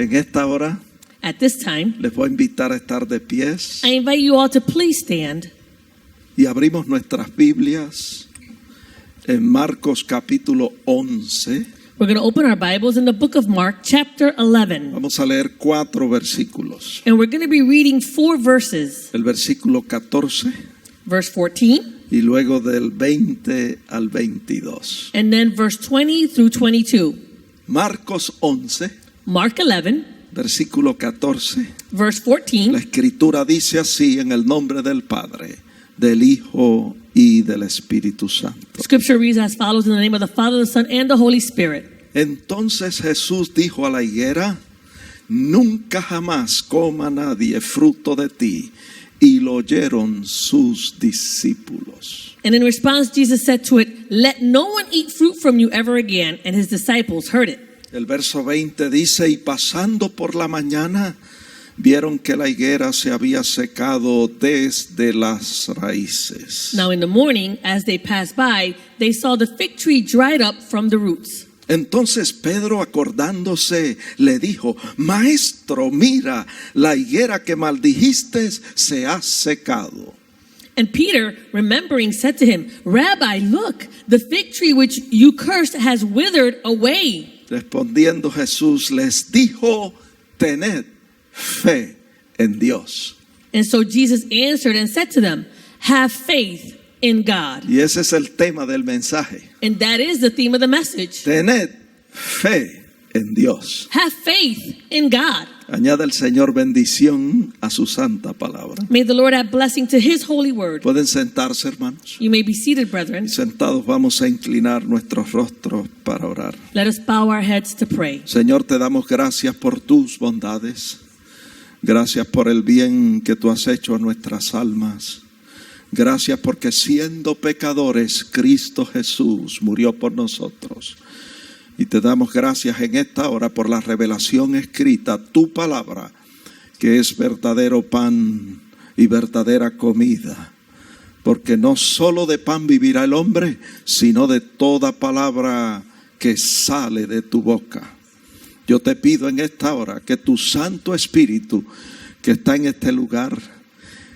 En esta hora At this time, les voy a invitar a estar de pies I invite you all to please stand. y abrimos nuestras Biblias en Marcos capítulo 11. We're going to open our Bibles in the book of Mark, chapter 11. Vamos a leer 4 versículos. And we're going to be reading 4 verses. El versículo 14 Verse 14, y luego del 20 al 22. and then verse 20 through 22. Marcos 11, Mark 11, versículo 14. verse La 14. escritura dice así: en el nombre del Padre, del Hijo y del Espíritu Santo. Scripture reads as follows: in the name of the Father, the Son, and the Holy Spirit. Entonces Jesús dijo a la higuera: nunca jamás coma nadie fruto de ti. Y lo oyeron sus discípulos. And in response, Jesus said to it, let no one eat fruit from you ever again. And his disciples heard it. El verso 20 dice: y pasando por la mañana, vieron que la higuera se había secado desde las raíces. Now in the morning, as they passed by, they saw the fig tree dried up from the roots. Entonces Pedro, acordándose, le dijo: Maestro, mira, la higuera que maldijiste se ha secado. And Peter, remembering, said to him, Rabbi, look, the fig tree which you cursed has withered away. Respondiendo Jesús les dijo: tened fe en Dios. And so Jesus answered and said to them, have faith in God. Y ese es el tema del mensaje. And that is the theme of the message. Tened fe en Dios. Have faith in God. Añade el Señor bendición a su santa palabra. May the Lord add blessing to his holy word. Pueden sentarse, hermanos. You may be seated, brethren. Y sentados vamos a inclinar nuestros rostros para orar. Let us bow our heads to pray. Señor, te damos gracias por tus bondades. Gracias por el bien que tú has hecho a nuestras almas. Gracias porque siendo pecadores, Cristo Jesús murió por nosotros. Y te damos gracias en esta hora por la revelación escrita, tu palabra, que es verdadero pan y verdadera comida. Porque no solo de pan vivirá el hombre, sino de toda palabra que sale de tu boca. Yo te pido en esta hora que tu Santo Espíritu, que está en este lugar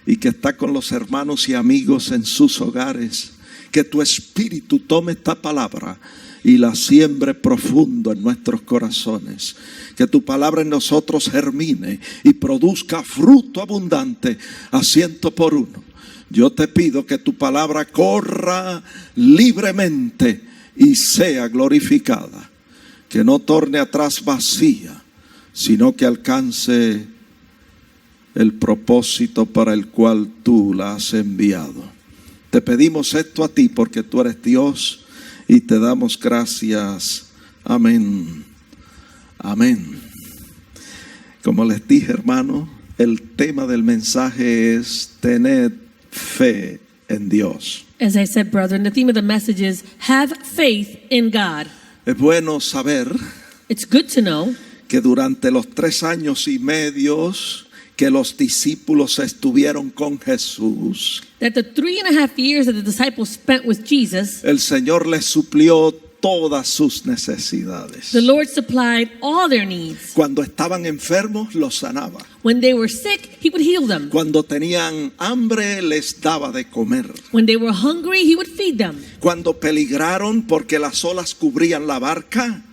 y que está con los hermanos y amigos en sus hogares, que tu Espíritu tome esta palabra y la siembre profundo en nuestros corazones. Que tu palabra en nosotros germine y produzca fruto abundante a 100 por 1. Yo te pido que tu palabra corra libremente y sea glorificada. Que no torne atrás vacía, sino que alcance el propósito para el cual tú la has enviado. Te pedimos esto a ti porque tú eres Dios y te damos gracias. Amén. Amén. Como les dije, hermano, el tema del mensaje es tened fe en Dios. As I said, brethren, the theme of the message is have faith in God. Es bueno saber It's good to know que durante los 3 años y medio que los discípulos estuvieron con Jesús, that the 3.5 years that the disciples spent with Jesus, el Señor les suplió todas sus necesidades. the Lord supplied all their needs. Cuando estaban enfermos, los sanaba. When they were sick, he would heal them. Cuando tenían hambre, les daba de comer. When they were hungry, he would feed them. Cuando peligraron porque las olas cubrían la barca,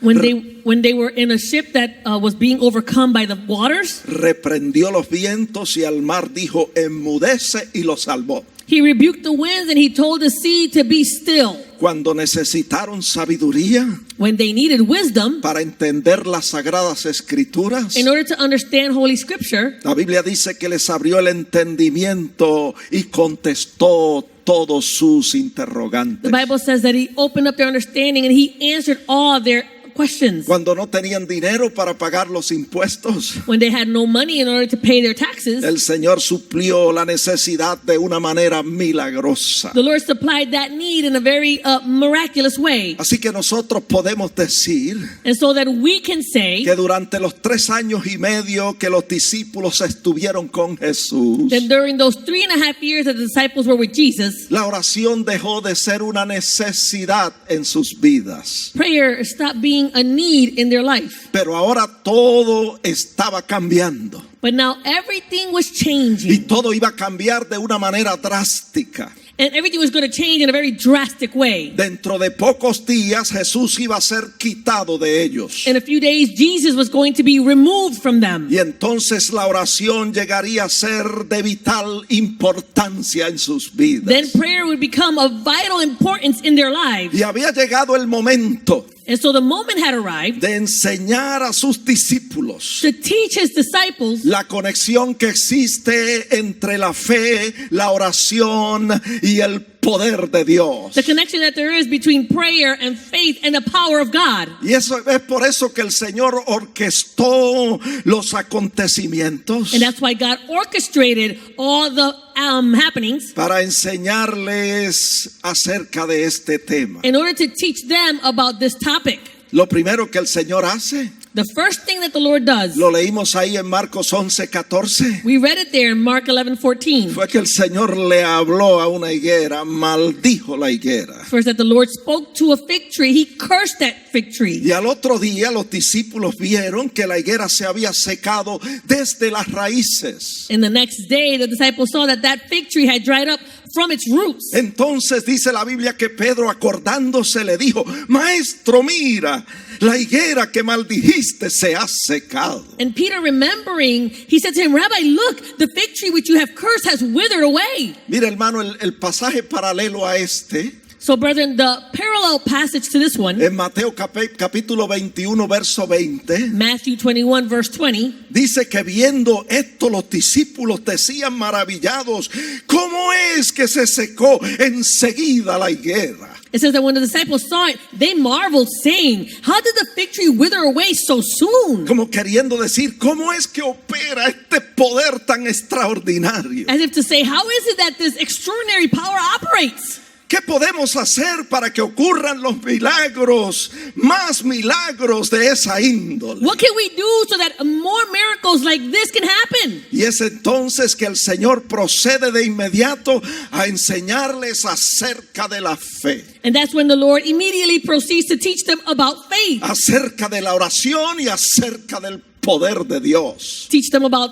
When they were in a ship that was being overcome by the waters, reprendió los vientos y al mar dijo: enmudece, y lo salvó. he rebuked the winds and he told the sea to be still. Cuando necesitaron sabiduría When they needed wisdom para entender las sagradas escrituras, in order to understand Holy Scripture, la Biblia dice que les abrió el entendimiento y contestó todos sus interrogantes. the Bible says that he opened up their understanding and he answered all their questions. Cuando no tenían dinero para pagar los impuestos, When they had no money in order to pay their taxes, el Señor suplió la necesidad de una manera milagrosa. the Lord supplied that need in a very miraculous way. Así que nosotros podemos decir And so that we can say que durante los 3 años y medio que los discípulos estuvieron con Jesús, that during those 3.5 years that the disciples were with Jesus, la oración dejó de ser una necesidad en sus vidas. prayer stopped being meeting a need in their life. Pero ahora todo estaba cambiando. But now everything was Y changing. todo iba a cambiar de una manera drástica. And everything was going to change in a very drastic way. Dentro de pocos días Jesús iba a ser quitado de ellos. In a few days, Jesus was going to be removed from them. Y entonces la oración llegaría a ser de vital importancia en sus vidas. Then prayer would become of vital importance in their lives. Y había llegado el momento And so the moment had arrived de enseñar a sus discípulos to teach his disciples la conexión que existe entre la fe, la oración y el poder de Dios. the connection that there is between prayer and faith and the power of God. Y eso es por eso que el Señor orquestó los acontecimientos And that's why God orchestrated all the happenings para enseñarles acerca de este tema. in order to teach them about this topic. Lo primero que el Señor hace, The first thing that the Lord does, lo leímos ahí en Marcos 11:14, we read it there in Mark 11:14. fue que el Señor le habló a una higuera, maldijo la higuera. First, that the Lord spoke to a fig tree, he cursed that fig tree. Y al otro día los discípulos vieron que la higuera se había secado desde las raíces. And the next day, the disciples saw that that fig tree had dried up from its roots. Entonces dice la Biblia que Pedro, acordándose, le dijo: Maestro, mira, la higuera que maldijiste se ha secado. And Peter, remembering, he said to him, Rabbi, look, the fig tree which you have cursed has withered away. Mira, hermano, el pasaje paralelo a este, So, brethren, the parallel passage to this one, en Mateo capítulo 21, verso 20, Matthew 21, verse 20, dice que viendo esto los discípulos decían maravillados: ¿Cómo es que se secó enseguida la higuera? it says that when the disciples saw it, they marveled, saying, how did the fig tree wither away so soon? Como queriendo decir, ¿cómo es que opera este poder tan extraordinario? As if to say, how is it that this extraordinary power operates? ¿Qué podemos hacer para que ocurran los milagros, más milagros de esa índole? What can we do so that more miracles like this can happen? Y es entonces que el Señor procede de inmediato a enseñarles acerca de la fe, And that's when the Lord immediately proceeds to teach them about faith. acerca de la oración y acerca del poder de Dios. Teach them about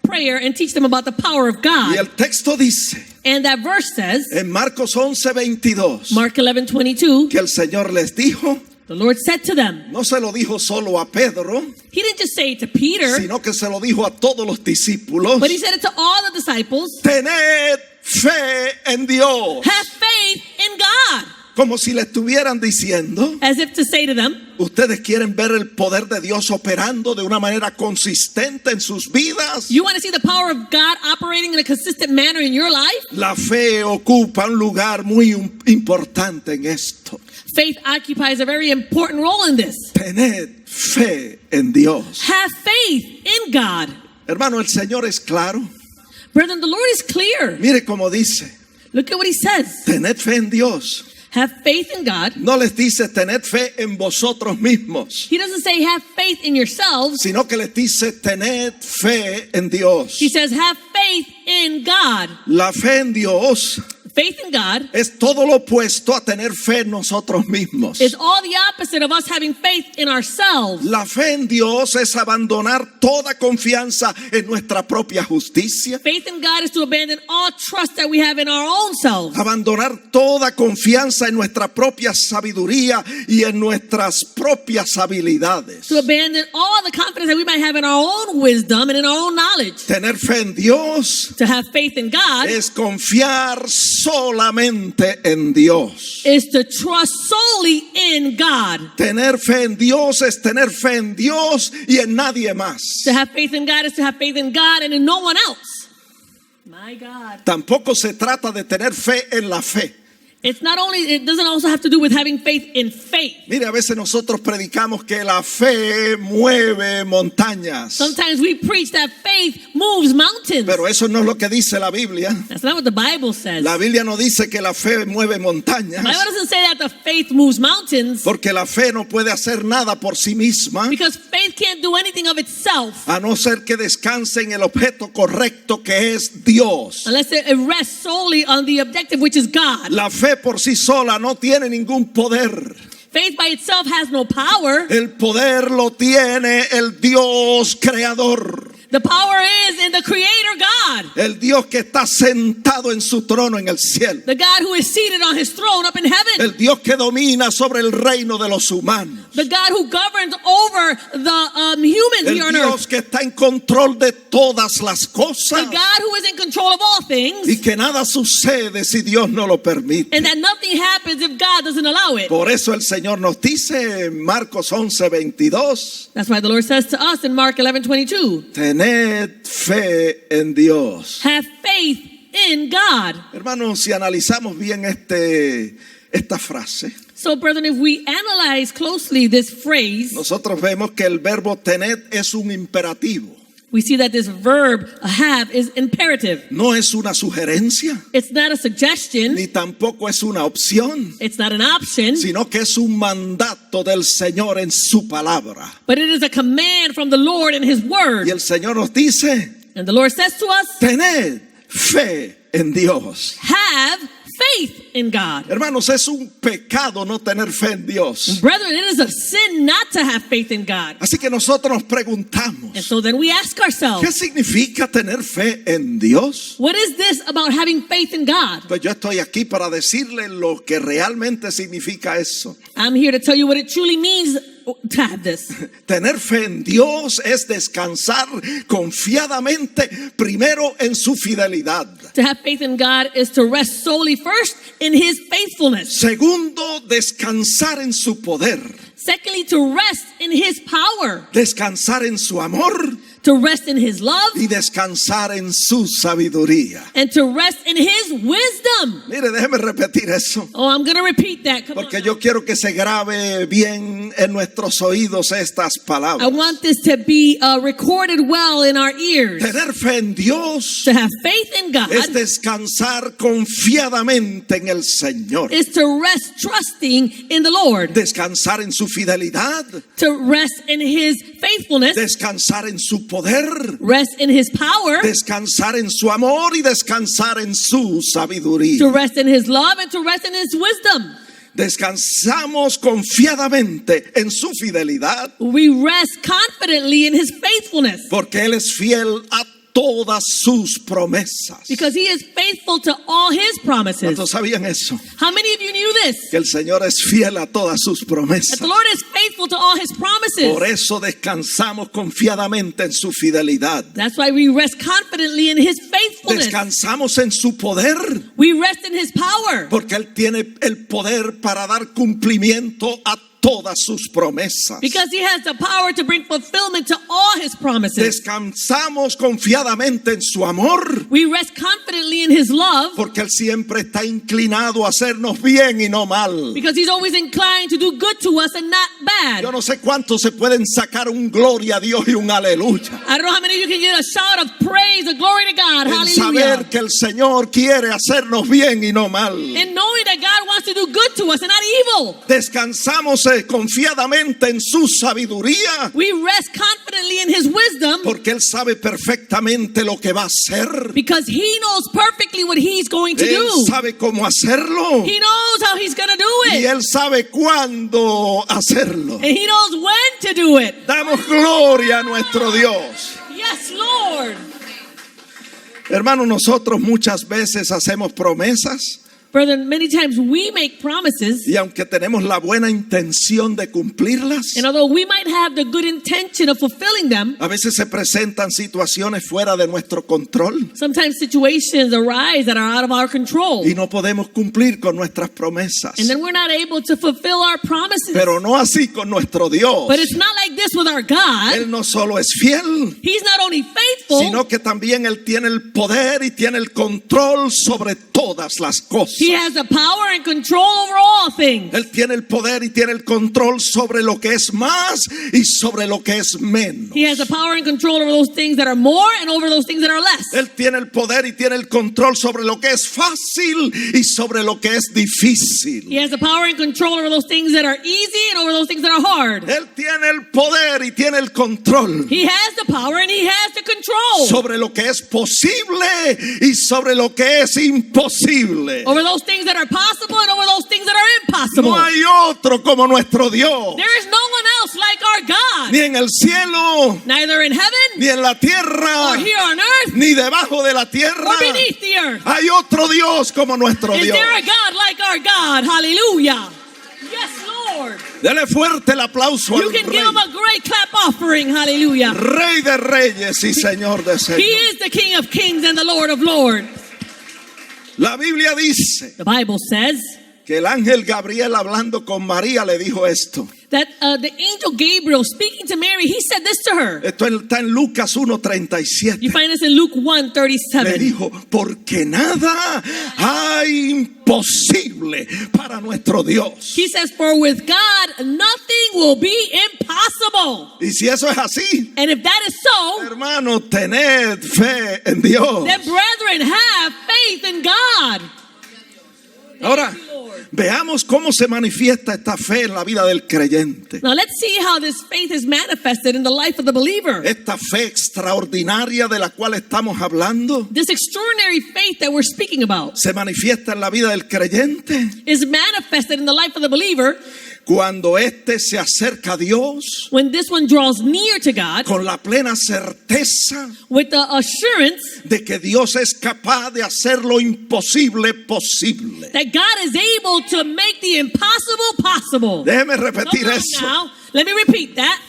prayer and teach them about the power of Y God. el texto dice And that verse says, en Marcos 11:22 Mark 11:22, que el Señor les dijo, the Lord said to them, no se lo dijo solo a Pedro, he didn't just say it to Peter, sino que se lo dijo a todos los discípulos: but he said it to all the disciples. tened fe en Dios. Have faith in God. Como si le estuvieran diciendo: As if to say to them, ustedes quieren ver el poder de Dios operando de una manera consistente en sus vidas. you want to see the power of God operating in a consistent manner in your life? La fe ocupa un lugar muy importante en esto. Faith occupies a very important role in this. Tened fe en Dios. Have faith in God. Hermano, el Señor es claro. Brethren, the Lord is clear. Mire cómo dice: Look at what he says. tened fe en Dios. Have faith in God. No les dice tened fe en vosotros mismos, He doesn't say have faith in yourselves. sino que les dice tened fe en Dios. He says have faith in God. La fe en Dios Faith in God es todo lo opuesto a tener fe en nosotros mismos. is all the opposite of us having faith in ourselves. La fe en Dios es abandonar toda confianza en nuestra propia justicia, Faith in God is to abandon all trust that we have in our own selves. abandonar toda confianza en nuestra propia sabiduría y en nuestras propias habilidades. To abandon all the confidence that we might have in our own wisdom and in our own knowledge. Tener fe en Dios To have faith in God es confiar solamente en Dios. is to trust solely in God. Tener fe en Dios es tener fe en Dios y en nadie más. To have faith in God is to have faith in God and in no one else. My God. Tampoco se trata de tener fe en la fe. It doesn't also have to do with having faith in faith. Mire, a veces nosotros predicamos que la fe mueve montañas, Sometimes we preach that faith moves mountains. pero eso no es lo que dice la Biblia. That's not what the Bible says. La Biblia no dice que la fe mueve montañas, The Bible doesn't say that the faith moves mountains, porque la fe no puede hacer nada por sí misma, because faith can't do anything of itself a no ser que descanse en el objeto correcto que es Dios. unless it rests solely on the objective, which is God. La fe por sí sola no tiene ningún poder. Faith by itself has no power. El poder lo tiene el Dios creador. The power is in the Creator God. El Dios que está sentado en su trono en el cielo. The God who is seated on his throne up in heaven. El Dios que domina sobre el reino de los humanos. The God who governs over the humans El here on Dios earth. que está en control de todas las cosas. The God who is in control of all things. Y que nada sucede si Dios no lo permite. And that nothing happens if God doesn't allow it. Por eso el Señor nos dice en Marcos 11:22. That's why the Lord says to us in Mark 11:22. Tened fe en Dios. Have faith in God. Hermanos, si analizamos bien esta frase, So, brethren, if we analyze closely this phrase, nosotros vemos que el verbo tened es un imperativo. we see that this verb have is imperative. No es una sugerencia, It's not a suggestion. ni tampoco es una opción, It's not an option. sino que es un mandato del Señor en su palabra. But it is a command from the Lord in His Y Word. el Señor nos dice, And the Lord says to us, tened fe en Dios. have faith in God. Hermanos, es un pecado no tener fe en Dios. Brethren, it is a sin not to have faith in God. Así que nosotros nos And preguntamos, so then we ask ¿qué ourselves, significa tener fe en Dios? what is this about having faith in God? Pues yo estoy aquí para decirle lo que realmente significa eso. I'm here to tell you what it truly means to have this. Tener fe en Dios es descansar confiadamente primero en su fidelidad. To have faith in God is to rest solely first in His faithfulness. Segundo, descansar en su poder. Secondly, to rest in His power. Descansar en su amor To rest in His love. y descansar en su sabiduría. And to rest in His wisdom. Mire, déjeme repetir eso, Oh, I'm going to repeat that. Come porque on. yo quiero que se grabe bien en nuestros oídos estas I palabras. want this to be recorded well in our ears. Tener fe en Dios To have faith in God es descansar confiadamente en el Señor. is to rest trusting in the Lord. Descansar en su fidelidad, To rest in His faithfulness. descansar en su poder, Rest in His power. descansar en su amor y descansar en su sabiduría. To rest in His love and to rest in His wisdom. Descansamos confiadamente en su fidelidad We rest confidently in His faithfulness porque Él es fiel a todas sus promesas. because He is faithful to all His promises. ¿Cuántos sabían eso? How many of you knew this? Que el Señor es fiel a todas sus That promesas. the Lord is faithful to all His promises. Por eso descansamos confiadamente en su fidelidad. That's why we rest confidently in His faithfulness. Descansamos en su poder We rest in His power porque Él tiene el poder para dar cumplimiento a todas sus promesas. because He has the power to bring fulfillment to all His promises. Descansamos confiadamente en su amor We rest confidently in His love porque Él siempre está inclinado a hacernos bien y no mal. because He's always inclined to do good to us and not bad. Yo no sé cuántos se pueden sacar un gloria a Dios y un aleluya. I don't know how many of you can get a shout of praise, a glory to God. En Hallelujah. saber que el Señor quiere hacernos bien y no mal. And knowing that God wants to do good to us and not evil. Descansamos confiadamente en su sabiduría We rest confidently in His wisdom porque Él sabe perfectamente lo que va a hacer. because He knows perfectly what He's going to Él do. sabe cómo hacerlo He knows how He's going to do y it. Él sabe cuándo hacerlo. And He knows when to do it. Damos gloria a nuestro Dios. Yes, Lord. Hermanos, nosotros muchas veces hacemos promesas Brethren, many times we make promises, y aunque tenemos la buena intención de cumplirlas, and although we might have the good intention of fulfilling them, a veces se presentan situaciones fuera de nuestro control sometimes situations arise that are out of our control. y no podemos cumplir con nuestras promesas. And then we're not able to fulfill our promises. Pero no así con nuestro Dios. But it's not like this with our God. Él no solo es fiel, He's not only faithful, sino que también Él tiene el poder y tiene el control sobre todas las cosas. He has the power and control over all things. Él tiene el poder y tiene el control sobre lo que es más y sobre lo que es menos. He has the power and control over those things that are more and over those things that are less. Él tiene el poder y tiene el control sobre lo que es fácil y sobre lo que es difícil. He has the power and control over those things that are easy and over those things that are hard. Él tiene el poder y tiene el control He has the power and He has the control sobre lo que es posible y sobre lo que es imposible. over those things that are possible and over those things that are impossible. No hay otro como nuestro Dios. There is no one else like our God. Ni en el cielo, Neither in heaven ni en la tierra, or here on earth ni debajo de la tierra. or beneath the earth. Hay otro Dios como nuestro Is Dios. there a God like our God? Hallelujah. Yes, Lord. Dele fuerte el aplauso You al can give Rey. him a great clap offering. Hallelujah. Rey de reyes y Señor de He señores. is the King of kings and the Lord of lords. La Biblia dice The Bible says que el ángel Gabriel hablando con María le dijo esto. that the angel Gabriel speaking to Mary, he said this to her. Esto está en Lucas 1:37. You find this in Luke Le 1:37. dijo, porque nada hay imposible para nuestro Dios. He says, for with God, nothing will be impossible. Y si eso es así, And if that is so, hermano, tened fe en Dios. then brethren, have faith in God. Ahora, veamos cómo se manifiesta esta fe en la vida del creyente. Now let's see how this faith is manifested in the life of the believer. Esta fe extraordinaria de la cual estamos hablando This extraordinary faith that we're speaking about se manifiesta en la vida del creyente is manifested in the life of the believer cuando éste se acerca a Dios when this one draws near to God con la plena certeza with the assurance de que Dios es capaz de hacer lo imposible posible. that God is able to make the impossible possible. Déjeme Come repetir on eso. now. Let me repeat that.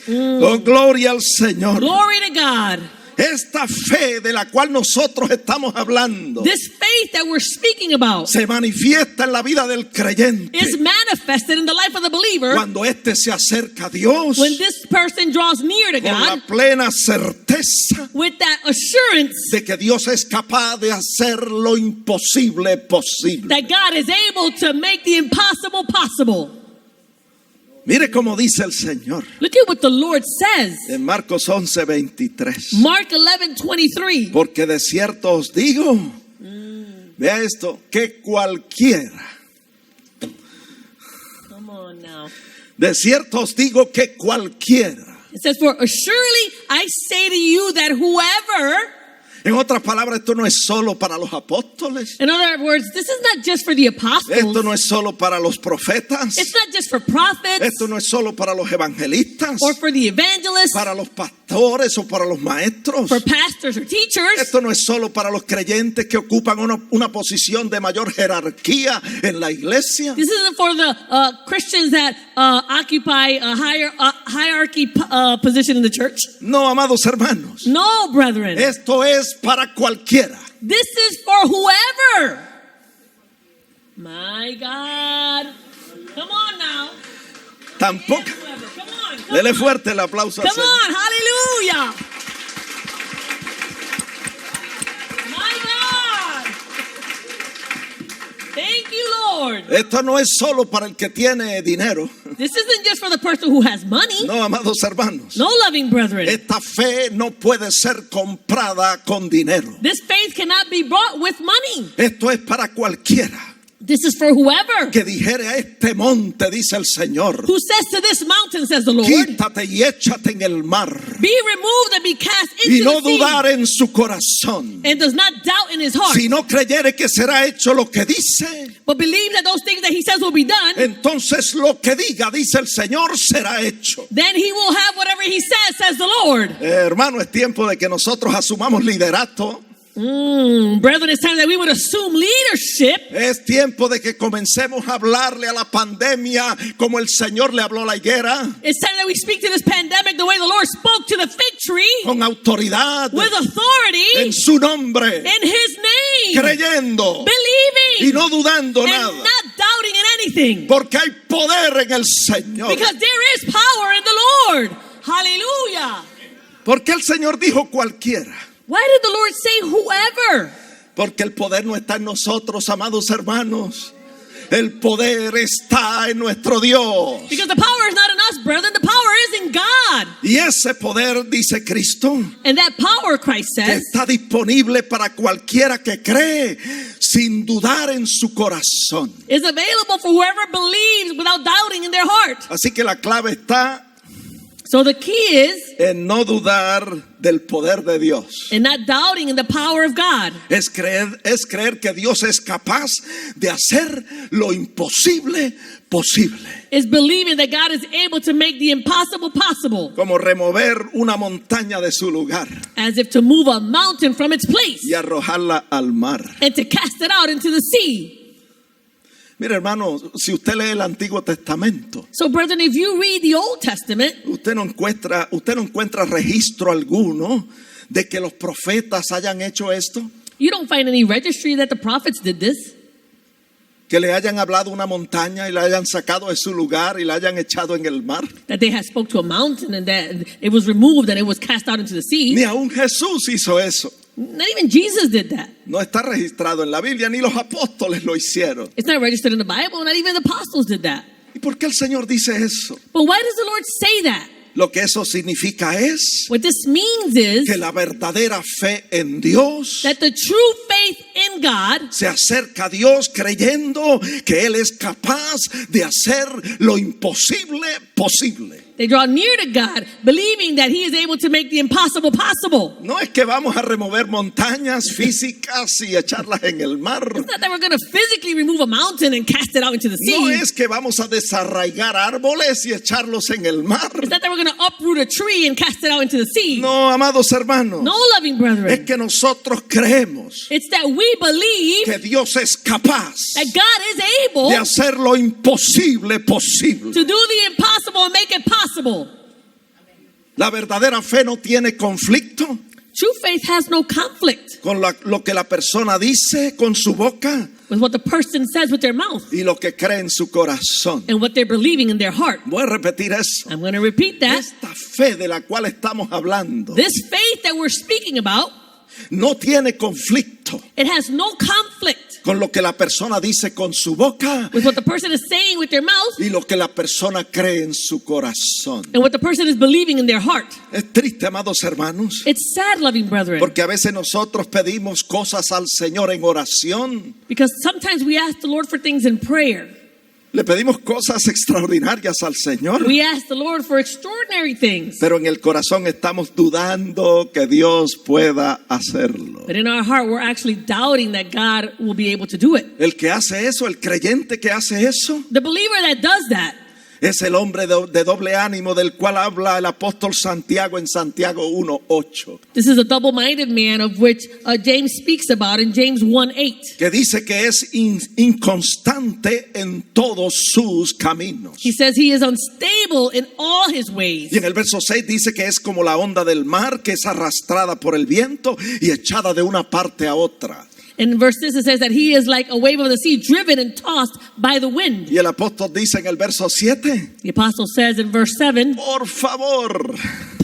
Oh, gloria al Señor. Glory to God. Esta fe de la cual nosotros estamos hablando This faith that we're speaking about se manifiesta en la vida del creyente is manifested in the life of the believer cuando éste se acerca a Dios when this person draws near to con la God plena certeza with that assurance de que Dios es capaz de hacer lo imposible posible. that God is able to make the impossible possible. Mire cómo dice el Señor Look at what the Lord says. en Marcos 11:23. Mark 11:23. Porque de cierto os digo, vea esto, que cualquiera, Come on now. de cierto os digo que cualquiera. It says, for surely I say to you that whoever, En otras palabras, esto no es solo para los apóstoles, in other words, this is not just for the apostles. esto no es solo para los profetas, It's not just for prophets esto no es solo para los evangelistas, or for the evangelists, para los pastores o para los maestros. for pastors or teachers. Esto no es solo para los creyentes que ocupan una posición de mayor jerarquía en la iglesia. This isn't for the Christians that occupy a higher hierarchy position in the church. No, amados hermanos, No, brethren. esto es para cualquiera. This is for whoever. My God. Come on now. Tampoco. Whoever. Come on. Come Dele on. fuerte el aplauso al Come Señor. on. Hallelujah. My God. Thank you, Lord. Esto no es solo para el que tiene dinero. This isn't just for the person who has money. No, amados hermanos. No, loving brethren. Esta fe no puede ser comprada con dinero. This faith cannot be bought with money. Esto es para cualquiera This is for whoever que dijere a este monte, dice el Señor, who says to this mountain, says the Lord, quítate y échate en el mar. be removed and be cast Y into no the sea, dudar en su corazón. and does not doubt in his heart, Si no creyere que será hecho lo que dice, but believe that those things that he says will be done, entonces lo que diga, dice el Señor, será hecho. then he will have whatever he says the Lord. Hermano, es tiempo de que nosotros asumamos liderato. Brethren, it's time that we would assume leadership. Es tiempo de que comencemos a hablarle a la pandemia como el Señor le habló a la higuera, It's time that we speak to this pandemic the way the Lord spoke to the fig tree, con autoridad, with authority, en su nombre, in his name, creyendo y believing, no dudando and nada, not doubting in anything. porque hay poder en el Señor. Because there is power in the Lord. Hallelujah. Porque el Señor dijo cualquiera. Why did the Lord say whoever? Porque el poder no está en nosotros, amados hermanos. El poder está en nuestro Dios. Because the power is not in us, brethren. The power is in God. Y ese poder, dice Cristo, And that power, Christ que says, está disponible para cualquiera que cree sin dudar en su corazón. is available for whoever believes without doubting in their heart. Así que la clave está So the key is en no dudar del poder de Dios. in not doubting in the power of God. Es creer que Dios es capaz de hacer lo imposible posible. It's believing that God is able to make the impossible possible. Como remover una montaña de su lugar As if to move a mountain from its place y arrojarla al mar. and to cast it out into the sea. Mire, hermano, si usted lee el Antiguo Testamento, So, brethren, if you read the Old Testament, usted no encuentra registro alguno de que los profetas hayan hecho esto, you don't find any registry that the prophets did this. que le hayan hablado a una montaña y la hayan sacado de su lugar y la hayan echado en el mar. That they had spoke to a mountain and that it was removed and it was cast out into the Ni sea. aún Jesús hizo eso. Not even Jesus did that. No está registrado en la Biblia, ni los apóstoles lo hicieron. It's not registered in the Bible. Not even the apostles did that. ¿Y por qué el Señor dice eso? But why does the Lord say that? Lo que eso significa es What this means is que la verdadera fe en Dios that the true faith in God se acerca a Dios creyendo que Él es capaz de hacer lo imposible posible. they draw near to God, believing that He is able to make the impossible possible. No es que vamos a remover montañas físicas y echarlas en el mar. It's not that we're going to physically remove a mountain and cast it out into the No sea. es que vamos a desarraigar árboles y echarlos en el mar. It's not that we're going to uproot a tree and cast it out into the sea. No, amados hermanos. No, loving Es brethren. que nosotros creemos It's that we believe que Dios es capaz that God is able de hacer lo imposible posible. to do the impossible and make it possible. La verdadera fe no tiene conflicto True faith has no conflict con lo que la persona dice con su boca with what the person says with their mouth y lo que cree en su corazón. and what they're believing in their heart. Voy a repetir eso. I'm going to repeat that. Esta fe de la cual estamos hablando This faith that we're speaking about, no tiene conflicto it has no conflict con lo que la persona dice con su boca with what the person is saying with their mouth y lo que la persona cree en su corazón. and what the person is believing in their heart. Es triste, amados hermanos, It's sad, loving brethren, porque a veces nosotros pedimos cosas al Señor en oración. because sometimes we ask the Lord for things in prayer. Le pedimos cosas extraordinarias al Señor, We ask the Lord for extraordinary things, pero en el corazón estamos dudando que Dios pueda hacerlo. but in our heart we're actually doubting that God will be able to do it. El que hace eso, el creyente que hace eso, The believer that does that es el hombre de doble ánimo del cual habla el apóstol Santiago en Santiago 1:8, this is a double-minded man of which James speaks about in James 1:8. que dice que es inconstante en todos sus caminos. He says he is unstable in all his ways. Y en el verso 6 dice que es como la onda del mar que es arrastrada por el viento y echada de una parte a otra. In verse 6 it says that he is like a wave of the sea driven and tossed by the wind. Y el apóstol dice en el verso 7, The apostle says in verse 7, por favor,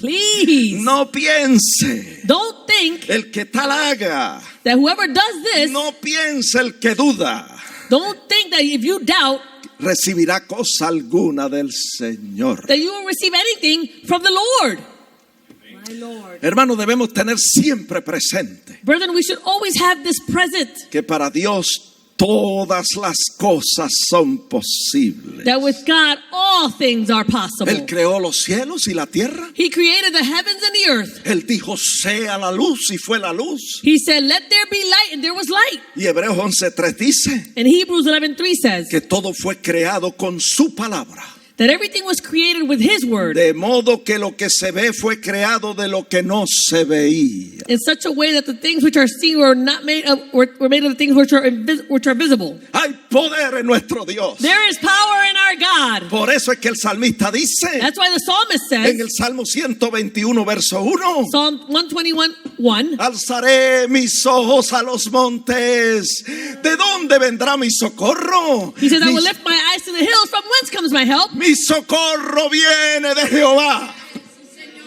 please no piense don't think el que tal haga, that whoever does this, no piense el que duda, don't think that if you doubt recibirá cosa alguna del Señor. that you will receive anything from the Lord. My Lord. Hermanos, debemos tener siempre presente Brethren, we should always have this present, que para Dios todas las cosas son posibles. that with God all things are possible. Él creó los cielos y la tierra. He created the heavens and the earth. Él dijo, sea la luz, y fue la luz. He said, let there be light, and there was light. Y Hebreos 11:3 dice And Hebrews 11:3 says que todo fue creado con su palabra. that everything was created with His word De modo que lo que se ve fue creado de lo que no se veía. in such a way that the things which are seen were not made of, were made of the things which are visible. Hay poder en nuestro Dios. There is power in our God. Por eso es que el salmista dice That's why the psalmist en says, el Salmo 121, verso 1, Psalm 121:1, alzaré mis ojos a los montes. ¿De dónde vendrá mi socorro? he says, I Mi- will lift my eyes to the hills. From whence comes my help? Mi socorro viene de Jehová,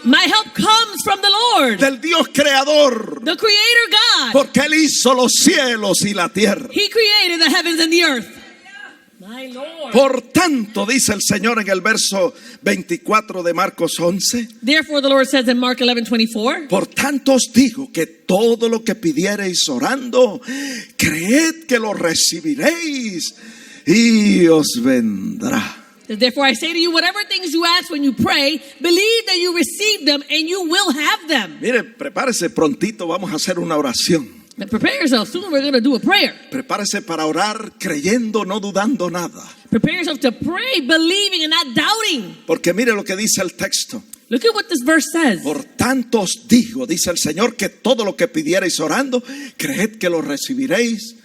My help comes from the Lord, del Dios creador, the Creator God. porque Él hizo los cielos y la tierra. He created the heavens and the earth. My Lord. Por tanto, dice el Señor en el verso 24 de Marcos 11, Therefore, the Lord says in Mark 11:24, por tanto os digo que todo lo que pidiereis orando, creed que lo recibiréis y os vendrá. Therefore, I say to you, whatever things you ask when you pray, believe that you receive them and you will have them. Mire, prepárese prontito, vamos a hacer una oración. Now, prepare yourself. Soon we're going to do a prayer. Prepárese para orar creyendo, no dudando nada. Prepare yourself to pray, believing and not doubting. Porque mire lo que dice el texto. Look at what this verse says. Por tanto os digo, dice el Señor, que todo lo que pidierais orando, creed que lo recibiréis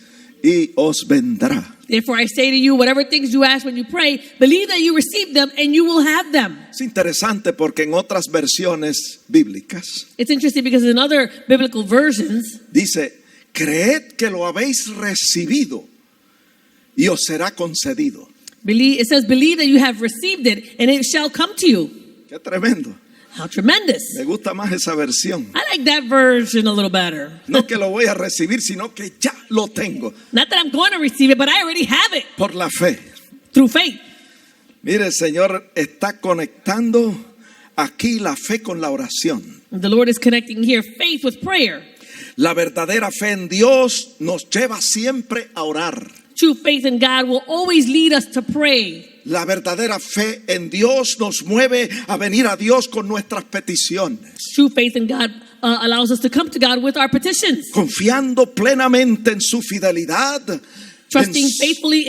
y os vendrá. Therefore, I say to you, whatever things you ask when you pray, believe that you receive them and you will have them. Es interesante porque en otras versiones bíblicas It's interesting because in other biblical versions, dice, creed que lo habéis recibido y os será concedido. it says, believe that you have received it and it shall come to you. Qué tremendo. How tremendous. Me gusta más esa versión. I like that version a little better. No que lo voy a recibir, sino que ya lo tengo Not that I'm going to receive it, but I already have it por la fe. through faith. Mire, el Señor está conectando aquí la fe con la oración. The Lord is connecting here faith with prayer. La verdadera fe en Dios nos lleva siempre a orar. True faith in God will always lead us to pray. La verdadera fe en Dios nos mueve a venir a Dios con nuestras peticiones, True faith in God allows us to come to God with our petitions. confiando plenamente en su fidelidad, Trusting faithfully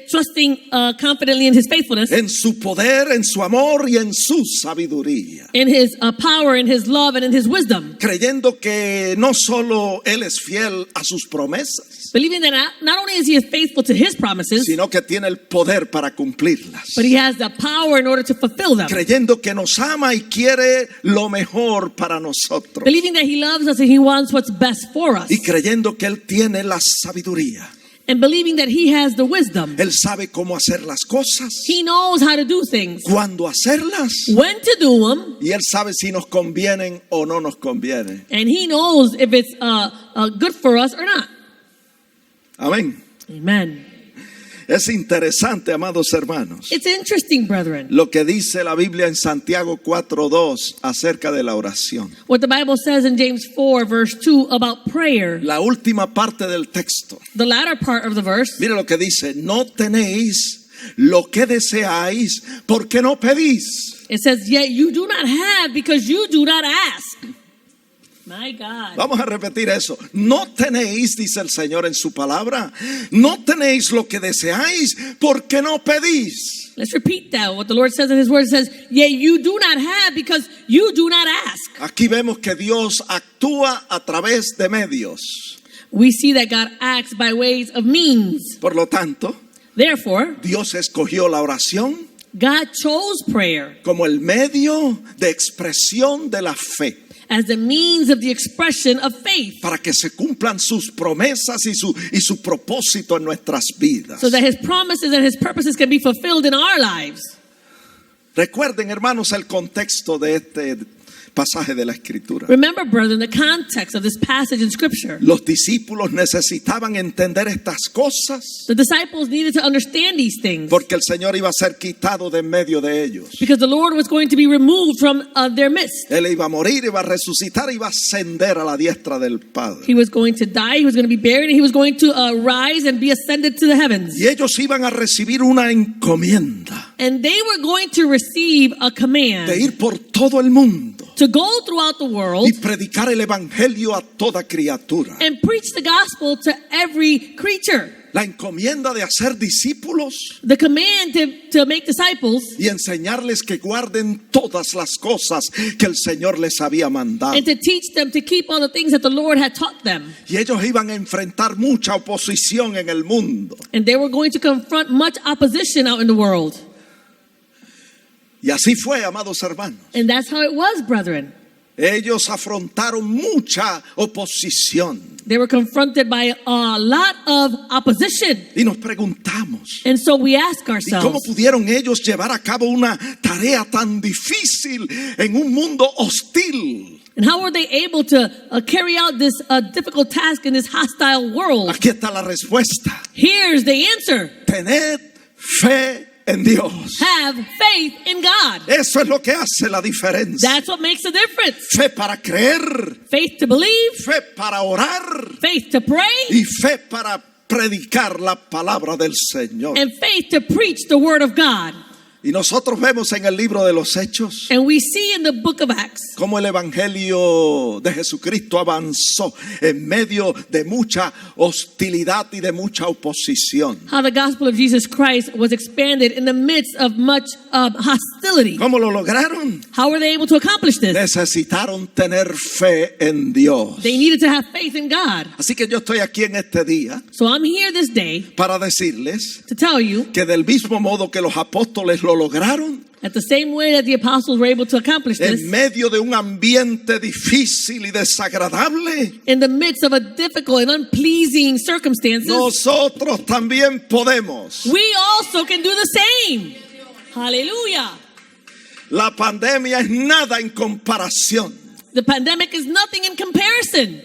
trusting confidently in His faithfulness, en su poder, en su amor y en su sabiduría. in His power, in His love, and in His wisdom. Creyendo que no solo Él es fiel a sus promesas, Believing that not only is He faithful to His promises, sino que tiene el poder para cumplirlas. but He has the power in order to fulfill them. Creyendo que nos ama y quiere lo mejor para nosotros. Believing that He loves us and He wants what's best for us. Y creyendo que Él tiene la sabiduría. And believing that He has the wisdom. Él sabe cómo hacer las cosas, He knows how to do things, cuándo hacerlas. when to do them, Y Él sabe si nos convienen o no nos convienen. and He knows if it's good for us or not. Amén. Amen. Es interesante, amados hermanos, It's interesting, brethren, lo que dice la Biblia en Santiago 4:2 acerca de la oración. what the Bible says in James 4, verse 2 about prayer. La última parte del texto. The latter part of the verse, Mire lo que dice, no tenéis lo que deseáis porque no pedís. it says, yet you do not have because you do not ask. My God. Vamos a repetir eso. No tenéis, dice el Señor en su palabra, no tenéis lo que deseáis porque no pedís. Let's repeat that. What the Lord says in His word says, yet you do not have because you do not ask. Aquí vemos que Dios actúa a través de medios. We see that God acts by ways of means. Por lo tanto, Therefore, Dios escogió la oración God chose prayer como el medio de expresión de la fe, as the means of the expression of faith, para que se cumplan sus promesas y su propósito en nuestras vidas. so that His promises and His purposes can be fulfilled in our lives. Recuerden, hermanos, el contexto de este pasaje de la Escritura. Remember, brethren, the context of this passage in Scripture. Los discípulos necesitaban entender estas cosas The disciples needed to understand these things porque el Señor iba a ser quitado de en medio de ellos. because the Lord was going to be removed from their midst. Él iba a morir, iba a resucitar, iba a ascender a la diestra del Padre. He was going to die, He was going to be buried, and He was going to rise and be ascended to the heavens. Y ellos iban a recibir una encomienda And they were going to receive a command de ir por todo el mundo to go throughout the world y predicar el evangelio a toda criatura. and preach the gospel to every creature. La encomienda de hacer discípulos The command to make disciples y enseñarles que guarden todas las cosas que el Señor les había mandado. and to teach them to keep all the things that the Lord had taught them. Y ellos iban a enfrentar mucha oposición en el mundo. And they were going to confront much opposition out in the world. Y así fue, amados hermanos. And that's how it was, brethren. Ellos afrontaron mucha oposición. They were confronted by a lot of opposition. Y nos preguntamos, And so we ask ¿y cómo ourselves, pudieron ellos llevar a cabo una tarea tan difícil en un mundo hostil? and how were they able to carry out this difficult task in this hostile world? Aquí está la respuesta. Here's the answer. Tened fe en Dios. Have faith in God. Eso es lo que hace la diferencia. That's what makes a difference. Fe para creer, Faith to believe, fe para orar faith to pray, y fe para predicar la palabra del Señor. and faith to preach the word of God. Y nosotros vemos en el libro de los Hechos And we see in the book of Acts cómo el evangelio de Jesucristo avanzó en medio de mucha hostilidad y de mucha oposición. how the gospel of Jesus Christ was expanded in the midst of much hostility. ¿Cómo lo lograron? How were they able to accomplish this? Necesitaron tener fe en Dios. They needed to have faith in God. Así que yo estoy aquí en este día So I'm here this day para decirles to tell you que del mismo modo que los apóstoles lo lograron, that the same way that the apostles were able to accomplish this, en medio de un ambiente difícil y desagradable, in the midst of a difficult and unpleasing circumstances, nosotros también podemos. we also can do the same. Hallelujah. La pandemia es nada en comparación. The pandemic is nothing in comparison.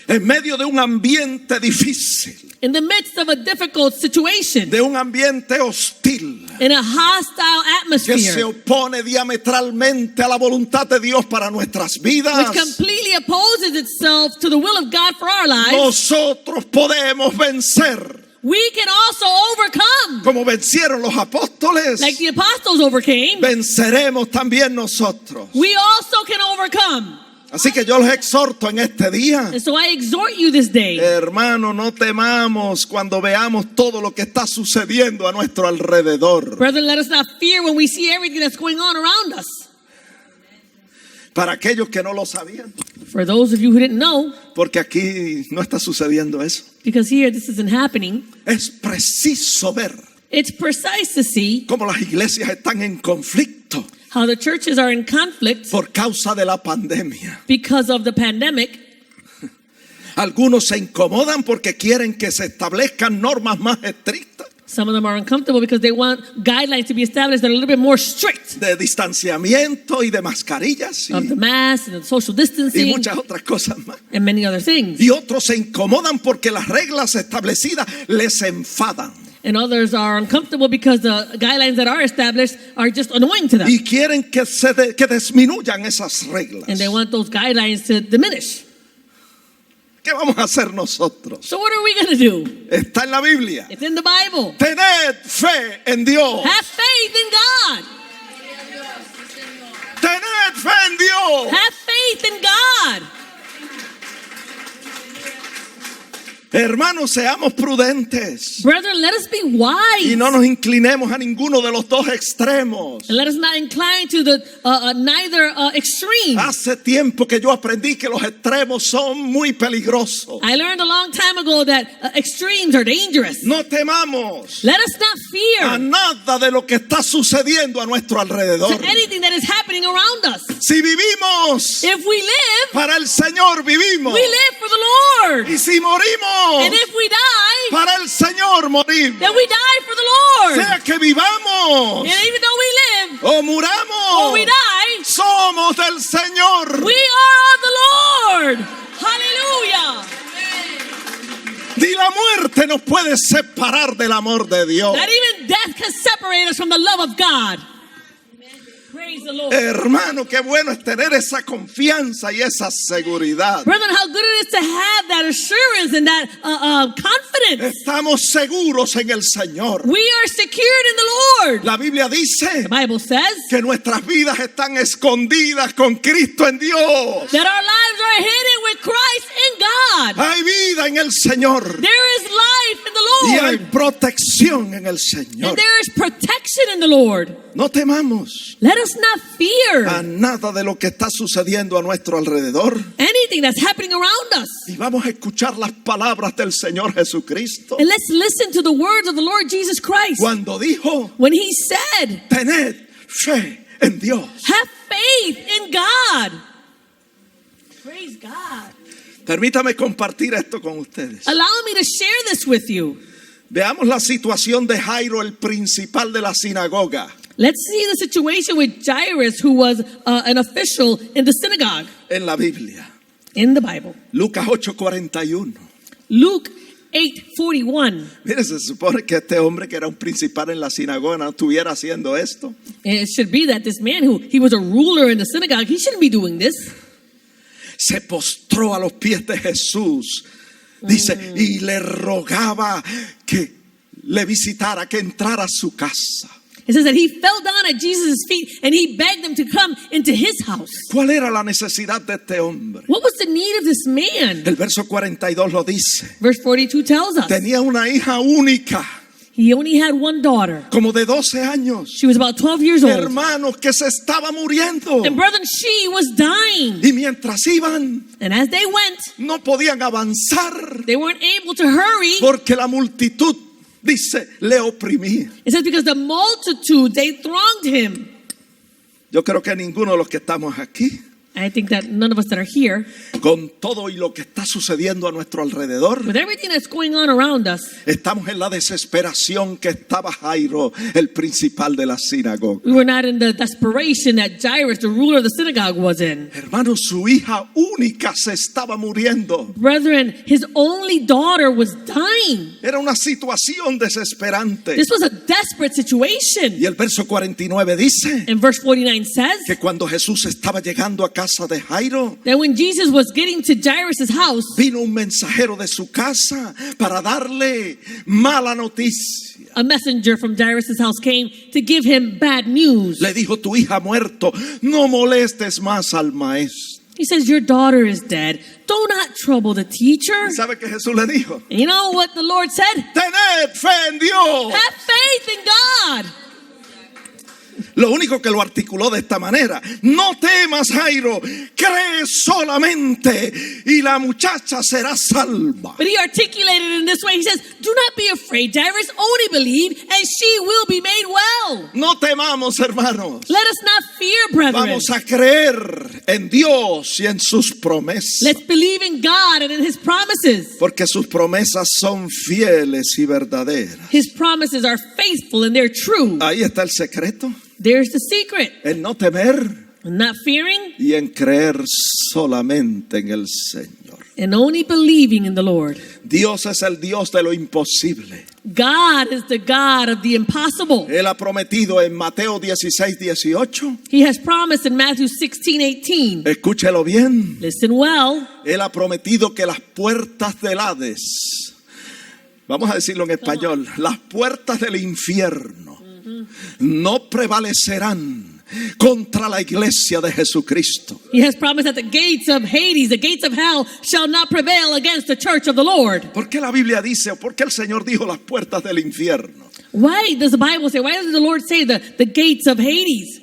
En medio de un ambiente difícil, In the midst of a difficult situation, de un ambiente hostil, in a hostile que se atmosphere, opone diametralmente a la voluntad de Dios para nuestras vidas, which completely opposes itself to the will of God for our lives, nosotros podemos vencer. we can also overcome. Como vencieron los apóstoles, Like the apostles overcame, venceremos también nosotros. we also can overcome. Así que yo los exhorto en este día. And so I exhort you this day, Hermano, no temamos cuando veamos todo lo que está sucediendo a nuestro alrededor. brethren, let us not fear when we see everything that's going on around us. Para aquellos que no lo sabían, For those of you who didn't know, porque aquí no está sucediendo eso. because here this isn't happening, Es preciso ver it's precise to see cómo las iglesias están en conflicto how the churches are in conflict por causa de la pandemia. because of the pandemic. Algunos se incomodan porque quieren que se establezcan normas más estrictas Some of them are uncomfortable because they want guidelines to be established that are a little bit more strict de distanciamiento y de mascarillas of the mask and the social y distancing muchas otras cosas más. and many other things. Y otros se incomodan porque las reglas establecidas les enfadan And others are uncomfortable because the guidelines that are established are just annoying to them. y quieren que que disminuyan esas reglas. And they want those guidelines to diminish. ¿Qué vamos a hacer nosotros? So what are we going to do? Está en la Biblia. It's in the Bible. Tened fe en Dios. Have faith in God. Tened fe en Dios. Have faith in God. Hermanos, seamos prudentes Brethren, let us be y wise. no nos inclinemos a ninguno de los dos extremos. And let us not incline to the neither extreme. Hace tiempo que yo aprendí que los extremos son muy peligrosos. I learned a long time ago that extremes are dangerous. No temamos Let us not a fear nada de lo que está sucediendo a nuestro alrededor. to anything that is happening around us. Si vivimos, If we live, para el Señor vivimos. we live for the Lord. Y si morimos, And if we die, para el Señor morimos. then we die for the Lord. Sea que vivamos And even though we live o muramos, or we die, somos del Señor. we are of the Lord. Hallelujah. Ni la muerte nos puede separar del amor de Dios. That even death can separate us from the love of God. Praise the Lord. Hermano, qué bueno es tener esa confianza y esa seguridad. Brethren, how good it is to have that assurance and that confidence. Estamos seguros en el Señor. We are secured in the Lord. La Biblia dice The Bible says que nuestras vidas están escondidas con Cristo en Dios. that our lives are hidden with Christ in God. Hay vida en el Señor There is life in the y hay Lord. protección en el Señor. And there is protection in the Lord. No temamos Let us not a fear nada de lo que está sucediendo a nuestro alrededor. anything that's happening around us. Y vamos a escuchar las palabras del Señor Jesucristo And let's listen to the words of the Lord Jesus Christ cuando dijo: when he said, tened fe en Dios. have faith in God. Praise God. Permítame compartir esto con ustedes. Allow me to share this with you. Veamos la situación de Jairo, el principal de la sinagoga. Let's see the situation with Jairus, who was an official in the synagogue En la Biblia, in the Bible. Lucas 8:41. Luke 8:41. Mire, se supone que este hombre que era un principal en la sinagoga no estuviera haciendo esto. And it should be that this man he was a ruler in the synagogue, he shouldn't be doing this. Se postró a los pies de Jesús. Dice, y le rogaba que le visitara, que entrara a su casa. It says that he fell down at Jesus' feet and he begged them to come into his house. ¿Cuál era la necesidad de este hombre? What was the need of this man? El verso 42 lo dice. Verse 42 tells us Tenía una hija única, he only had one daughter. como de 12 años. She was about 12 years old. Hermanos, que se estaba muriendo. And brethren, she was dying. Y mientras iban, And as they went, no podían avanzar they weren't able to hurry. porque la multitud, dice, le oprimía. It says because the multitude, they thronged him. Yo creo que ninguno de los que estamos aquí, I think that none of us that are here, con todo y lo que está sucediendo a nuestro alrededor, with everything that's going on around us, estamos en la desesperación que estaba Jairo, el principal de la sinagoga. we were not in the desperation that Jairus, the ruler of the synagogue, was in. Hermano, su hija única se estaba muriendo. Brethren, his only daughter was dying. Era una situación desesperante. This was a desperate situation. Y el verso 49 dice And verse 49 says que cuando Jesús estaba llegando a casa de Jairo, that when Jesus was getting to Jairus' house, vino un mensajero de su casa para darle mala noticia. a messenger from Jairus' house came to give him bad news. Le dijo, tu hija ha muerto, no molestes más al maestro. He says, your daughter is dead. Do not trouble the teacher. ¿Sabe qué Jesús le dijo? And you know what the Lord said? Tened fe en Dios. Have faith in God. Lo único que lo articuló de esta manera: no temas, Jairo, cree solamente y la muchacha será salva. But he articulated it in this way. He says, do not be afraid, Jairus, only believe and she will be made well. No temamos, hermanos. Let us not fear, brethren. Vamos a creer en Dios y en sus promesas, Let's believe in God and in his promises. porque sus promesas son fieles y verdaderas. His promises are faithful and they're true. Ahí está el secreto, There's the secret. en no temer Not fearing y en creer solamente en el Señor. and only believing in the Lord. Dios es el Dios de lo imposible. God is the God of the impossible. Él ha prometido en Mateo 16:18. He has promised in Matthew 16:18. Escúchelo bien. Listen well. Él ha prometido que las puertas del Hades, vamos a decirlo en español, las puertas del infierno no prevalecerán contra la iglesia de Jesucristo. He has promised that the gates of Hades, the gates of hell, shall not prevail against the church of the Lord. ¿Por qué la Biblia dice, o por qué el Señor dijo las puertas del infierno? Why does the Bible say, why does the Lord say the gates of Hades?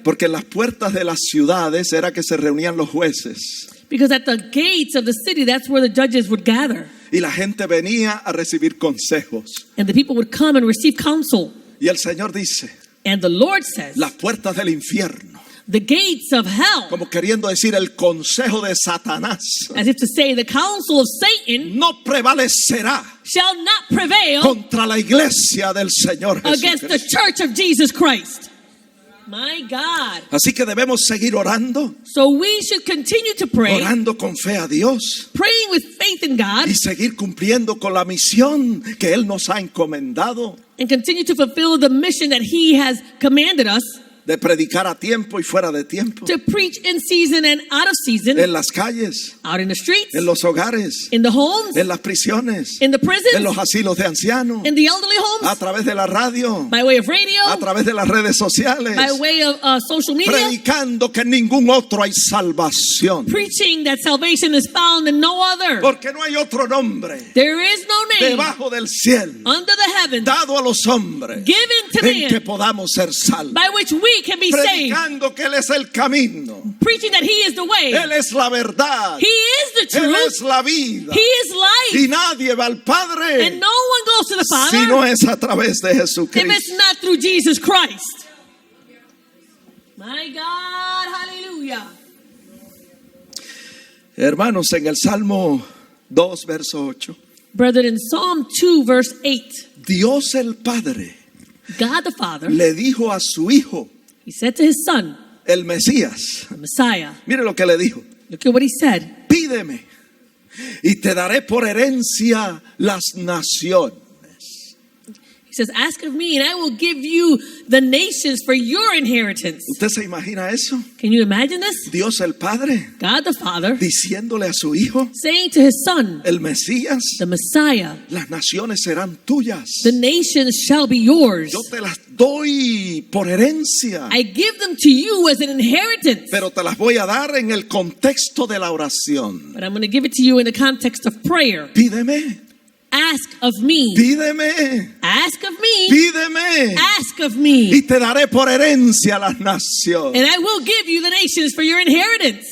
Porque en las puertas de las ciudades era que se reunían los jueces. Because at the gates of the city, that's where the judges would gather. Y la gente venía a recibir consejos. And the people would come and receive counsel. Y el Señor dice, And the Lord says, las puertas del infierno, the gates of hell, como queriendo decir el consejo de Satanás, as if to say the counsel of Satan, no prevalecerá shall not prevail contra la iglesia del Señor against the Jesucristo. church of Jesus Christ. My God. Así que debemos seguir orando, So we should continue to pray, orando con fe a Dios praying with faith in God, y seguir cumpliendo con la misión que Él nos ha encomendado and continue to fulfill the mission that He has commanded us de predicar a tiempo y fuera de tiempo, to preach in season and out of season, en las calles, out in the streets, en los hogares, in the homes, en las prisiones, in the en prisons, los asilos de ancianos, in the elderly a homes, través de la radio, by way of radio, a través de las redes sociales, by way of social media, predicando que en ningún otro hay salvación, preaching that salvation is found in no other. porque no hay otro nombre There is no name debajo del cielo under the heavens dado a los hombres given to en que man podamos ser salvos, by which we can be saved. predicando que Él es el camino, Preaching that He is the way, Él es la verdad, He is the Él truth, es la vida, He is y life, nadie va al Padre and no one goes to the si Father no es a través de if Jesucristo. it's not through Jesus Christ. My God, hallelujah. Hermanos, en el Salmo 2, verso 8, Brethren, in Psalm 2, verse 8, Dios el Padre God the Father, le dijo a su Hijo, He said to His Son, el Mesías, the Messiah, mire lo que le dijo: look at what He said. pídeme y te daré por herencia las naciones. He says, ask of me and I will give you the nations for your inheritance. ¿Usted se imagina eso? Can you imagine this? Dios el Padre God the Father diciéndole a su Hijo, saying to his Son, el Mesías, the Messiah, las naciones serán tuyas. the nations shall be yours. Yo te las doy por herencia, I give them to you as an inheritance. pero te las voy a dar en el contexto de la oración. But I'm going to give it to you in the context of prayer. Pídeme, Ask of me. pídeme, Ask of me. pídeme, Ask of me. y te daré por herencia las naciones. And I will give you the nations for your inheritance.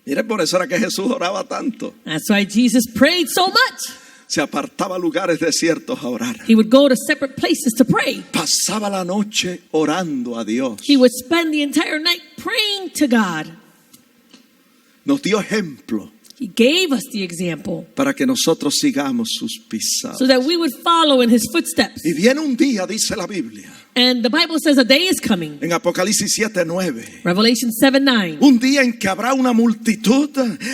Mire, por eso era que Jesús oraba tanto. That's why Jesus prayed so much. Se apartaba a lugares desiertos a orar. He would go to separate places to pray. Pasaba la noche orando a Dios. He would spend the entire night praying to God. Nos dio ejemplo He gave us the example para que nosotros sigamos sus pisadas. so that we would follow in his footsteps. Y viene un día, dice la Biblia, And the Bible says a day is coming. en Apocalipsis 7:9. Revelation 7:9. Un día en que habrá una multitud,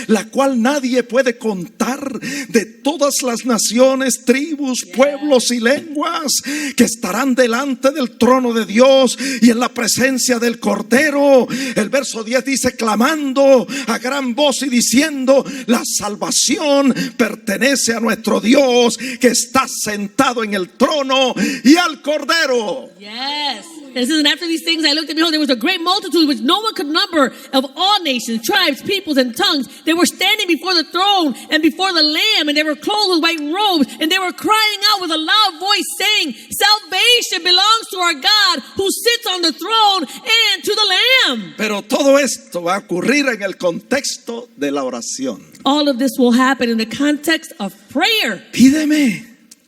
la cual nadie puede contar, de todas las naciones, tribus, pueblos y lenguas, que estarán delante del trono de Dios y en la presencia del Cordero. El verso 10 dice, clamando a gran voz y diciendo, la salvación pertenece a nuestro Dios, que está sentado en el trono y al Cordero. Yes. And it says, and after these things I looked and behold, there was a great multitude which no one could number, of all nations, tribes, peoples, and tongues. They were standing before the throne and before the Lamb, and they were clothed with white robes, and they were crying out with a loud voice, saying, salvation belongs to our God who sits on the throne and to the Lamb. Pero todo esto va a ocurrir en el contexto de la oración. All of this will happen in the context of prayer. Pídeme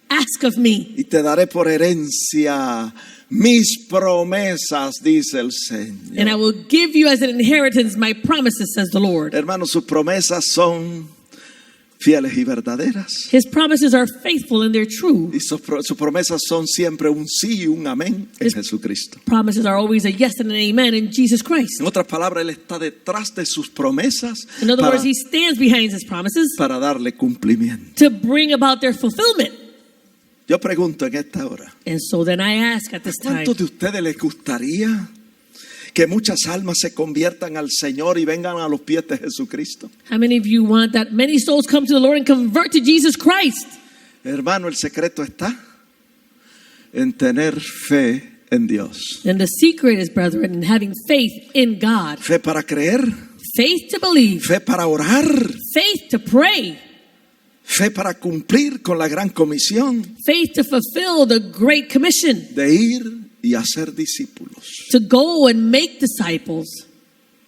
Ask of me, y te daré por herencia mis promesas, dice el Señor. and I will give you as an inheritance my promises, says the Lord. Hermanos, sus promesas son fieles y verdaderas. His promises are faithful and they're true. Y sus promesas son siempre un sí y un amén en Jesucristo. Promises are always a yes and an amen in Jesus Christ. En otras palabras, Él está detrás de sus promesas In other words, he stands behind his promises para darle cumplimiento. to bring about their fulfillment. Yo pregunto en esta hora, And so then I ask at this time, ¿cuántos de ustedes les gustaría que muchas almas se conviertan al Señor y vengan a los pies de Jesucristo? how many of you want that many souls come to the Lord and convert to Jesus Christ? Hermano, el secreto está en tener fe en Dios. And the secret is, brethren, in having faith in God. Fe para creer, Faith to believe. fe para orar, Faith to pray. fe para cumplir con la gran comisión Faith to fulfill the Great Commission. de ir y hacer discípulos. To go and make disciples.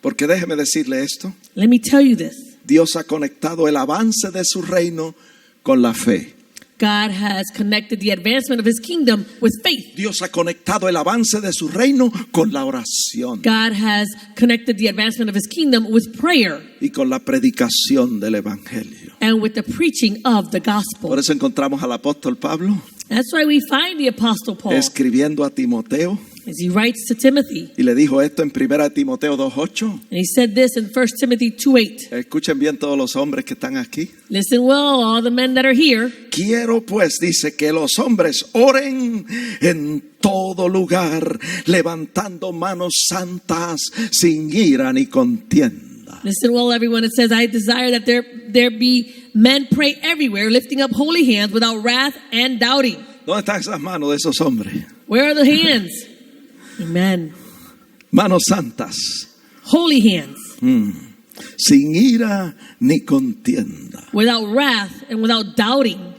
Porque déjeme decirle esto, Let me tell you this. Dios ha conectado el avance de su reino con la fe. God has connected the advancement of his kingdom with faith. Dios ha conectado el avance de su reino con la oración God has connected the advancement of his kingdom with prayer y con la predicación del evangelio. and with the preaching of the gospel. Por eso encontramos al apóstol Pablo That's why we find the Apostle Paul escribiendo a Timoteo as he writes to Timothy. y le dijo esto en 1 Timoteo 2:8. And he said this in 1 Timothy 2:8. Escuchen bien todos los hombres que están aquí. Listen well, all the men that are here. Quiero pues, dice, que los hombres oren en todo lugar, levantando manos santas, sin ira ni contienda. Listen well, everyone. It says, I desire that there be men pray everywhere, lifting up holy hands without wrath and doubting. ¿Dónde están esas manos de esos hombres? Where are the hands? Amen. Manos santas, Holy hands, sin ira ni contienda. without wrath and without doubting.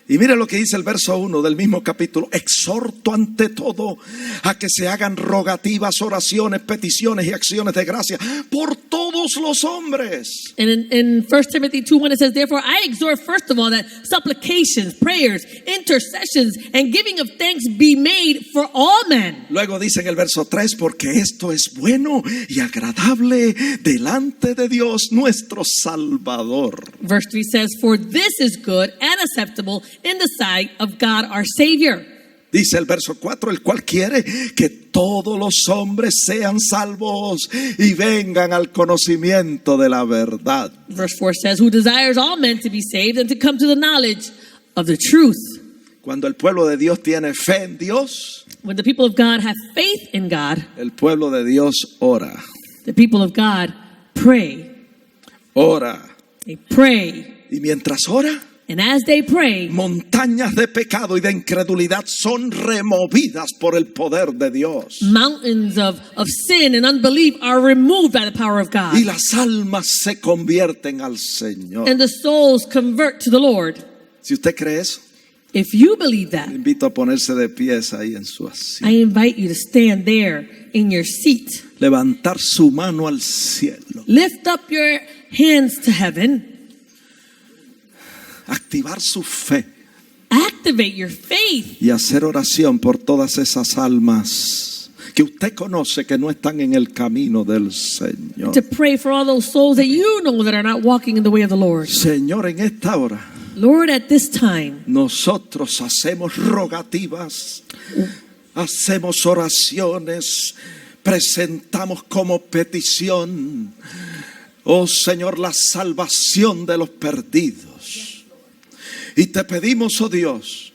Y mire lo que dice el verso 1 del mismo capítulo. Exhorto ante todo a que se hagan rogativas, oraciones, peticiones y acciones de gracia por todos los hombres. And in 1 Timothy 2:1 it says, therefore I exhort first of all that supplications, prayers, intercessions, and giving of thanks be made for all men. Luego dice en el verso 3, porque esto es bueno y agradable delante de Dios nuestro Salvador. Verse 3 says, for this is good and acceptable in the sight of God our Savior. Dice el verso 4, el cual quiere que todos los hombres sean salvos y vengan al conocimiento de la verdad. Verse 4 says, who desires all men to be saved and to come to the knowledge of the truth. Cuando el pueblo de Dios tiene fe en Dios, When the people of God have faith in God, el pueblo de Dios ora. the people of God pray. Ora. They pray. Y mientras ora, And as they pray, montañas de pecado y de incredulidad son removidas por el poder de Dios. mountains of sin and unbelief are removed by the power of God. Y las almas se convierten al Señor. And the souls convert to the Lord. Si usted cree eso, If you believe that, le invito a ponerse de pies ahí en su asiento. I invite you to stand there in your seat. Levantar su mano al cielo. Lift up your hands to heaven. Activar su fe. Activate your faith. Y hacer oración por todas esas almas que usted conoce que no están en el camino del Señor. To pray for all those souls that you know that are not walking in the way of the Lord. Señor, en esta hora, Lord, at this time, nosotros hacemos rogativas, hacemos oraciones, presentamos como petición, oh Señor, la salvación de los perdidos. Y te pedimos, oh Dios,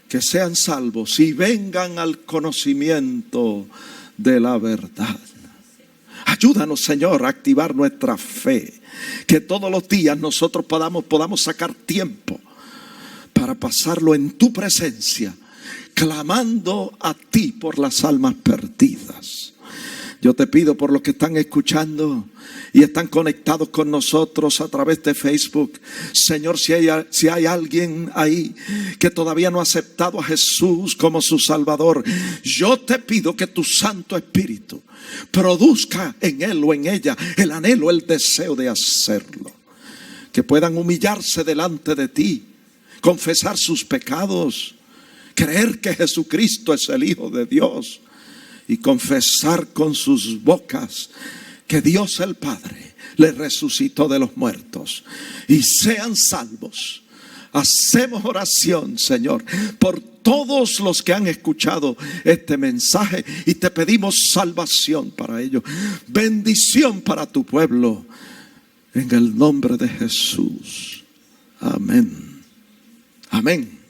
que sean salvos y vengan al conocimiento de la verdad. Ayúdanos, Señor, a activar nuestra fe. Que todos los días nosotros podamos sacar tiempo para pasarlo en tu presencia, clamando a ti por las almas perdidas. Yo te pido por los que están escuchando y están conectados con nosotros a través de Facebook. Señor, si hay alguien ahí que todavía no ha aceptado a Jesús como su Salvador, yo te pido que tu Santo Espíritu produzca en él o en ella el anhelo, el deseo de hacerlo. Que puedan humillarse delante de ti, confesar sus pecados, creer que Jesucristo es el Hijo de Dios y confesar con sus bocas que Dios el Padre le resucitó de los muertos y sean salvos. Hacemos oración, Señor, por todos los que han escuchado este mensaje y te pedimos salvación para ellos. Bendición para tu pueblo en el nombre de Jesús. Amén. Amén.